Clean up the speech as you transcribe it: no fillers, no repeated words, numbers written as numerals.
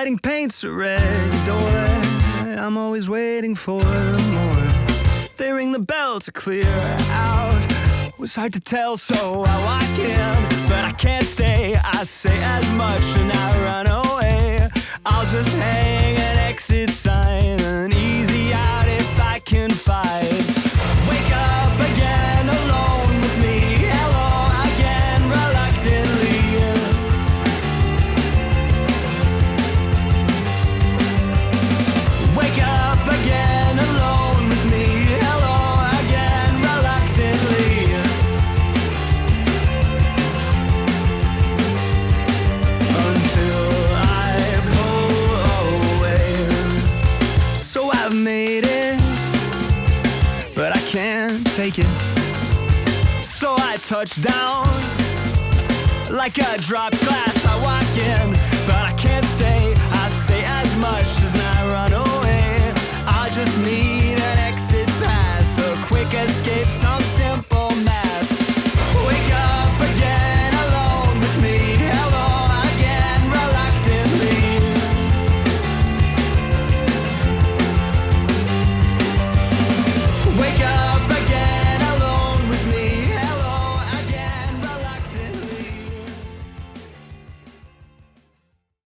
lighting paints a red door. I'm always waiting for more. They ring the bell to clear out. Was hard to tell, so I walk in, but I can't stay. I say as much and I run away. I'll just hang an exit sign, an easy out if I can fight. Wake up again alone with me. Hello again, reluctantly. Wake up again alone with me. Hello again, reluctantly. Until I pull away. So I've made it, but I can't take it. So I touch down like a dropped glass. I walk